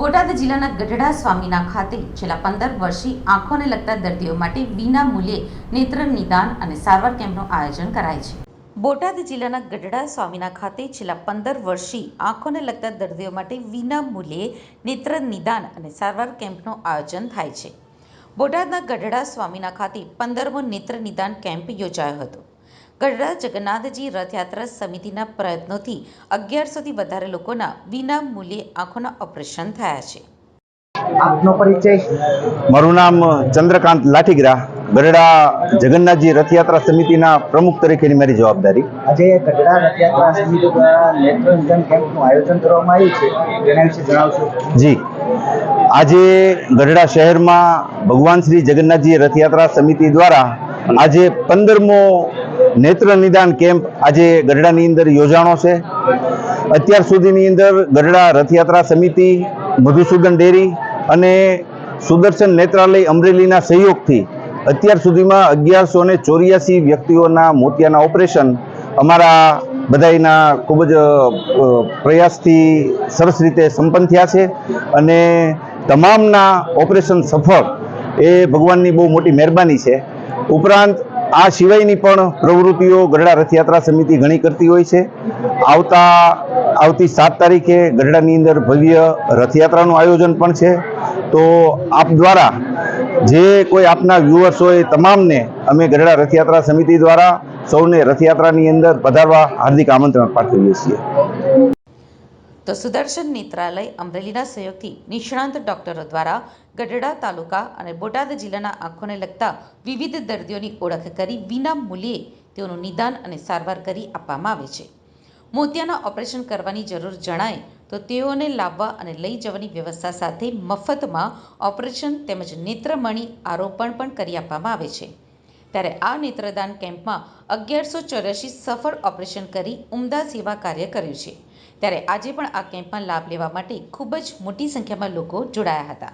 બોટાદ જિલ્લાના ગઢડા સ્વામીના ખાતે છેલ્લા 15 વર્ષથી આંખોને લગતા દર્દીઓ માટે વિના મૂલ્યે નેત્ર નિદાન અને સારવાર કેમ્પનું આયોજન કરાય છે. બોટાદ જિલ્લાના ગઢડા સ્વામીના ખાતે છેલ્લા 15 વર્ષથી આંખોને લગતા દર્દીઓ માટે વિના મૂલ્યે નેત્ર નિદાન અને સારવાર કેમ્પનું આયોજન થાય છે. બોટાદના ગઢડા સ્વામીના ખાતે 15મો નેત્ર નિદાન કેમ્પ યોજાયો હતો. ગઢડા જગન્નાથજી રથયાત્રા સમિતિના પ્રયત્નોથી 1100થી વધારે લોકોના વિના મૂલ્યે આંખોના ઓપરેશન થયા છે. આપનો પરિચય? મારું નામ ચંદ્રકાંત લાઠીગરા, ગઢડા જગન્નાથજી રથયાત્રા સમિતિના પ્રમુખ તરીકેની મારી જવાબદારી. આજે ગઢડા રથયાત્રા સમિતિ દ્વારા નેત્ર નિદાન કેમ્પનું આયોજન કરવામાં આવ્યું છે, તેના વિશે જણાવશો? જી, આજે ગઢડા શહેરમાં ભગવાન શ્રી જગન્નાથજી રથયાત્રા સમિતિ દ્વારા આજે 15મો નેત્ર નિદાન કેમ્પ આજે ગઢડાની અંદર યોજાણો છે. અત્યાર સુધીની અંદર ગઢડા રથયાત્રા સમિતિ, મધુસૂદન ડેરી અને સુદર્શન નેત્રાલય અમરેલીના સહયોગથી અત્યાર સુધીમાં 1184 વ્યક્તિઓના મોતિયાના ઓપરેશન અમારા બધાના ખૂબ જ પ્રયાસથી સરસ રીતે સંપન્ન થયા છે અને તમામના ઓપરેશન સફળ એ ભગવાનની બહુ મોટી મહેરબાની છે. ઉપરાંત આ સિવાયની પણ પ્રવૃત્તિઓ ગઢડા રથયાત્રા સમિતિ ઘણી કરતી હોય છે. આવતી 7 તારીખે ગઢડાની અંદર ભવ્ય રથયાત્રાનું આયોજન પણ છે. તો આપ દ્વારા જે કોઈ આપના વ્યુઅર્સ હોય તમામને અમે ગઢડા રથયાત્રા સમિતિ દ્વારા સૌને રથયાત્રાની અંદર પધારવા હાર્દિક આમંત્રણ પાઠવીએ છીએ. તો સુદર્શન નેત્રાલય અમરેલીના સહયોગથી નિષ્ણાંત ડોક્ટરો દ્વારા ગઢડા તાલુકા અને બોટાદ જિલ્લાના આંખોને લગતા વિવિધ દર્દીઓની ઓળખ કરી વિના મૂલ્યે તેઓનું નિદાન અને સારવાર કરી આપવામાં આવે છે. મોતિયાના ઓપરેશન કરવાની જરૂર જણાય તો તેઓને લાવવા અને લઈ જવાની વ્યવસ્થા સાથે મફતમાં ઓપરેશન તેમજ નેત્રમણી આરોપણ પણ કરી આપવામાં આવે છે. ત્યારે આ નેત્રદાન કેમ્પમાં 1184 સફળ ઓપરેશન કરી ઉમદા સેવા કાર્ય કર્યું છે. ત્યારે આજે પણ આ કેમ્પમાં લાભ લેવા માટે ખૂબ જ મોટી સંખ્યામાં લોકો જોડાયા હતા.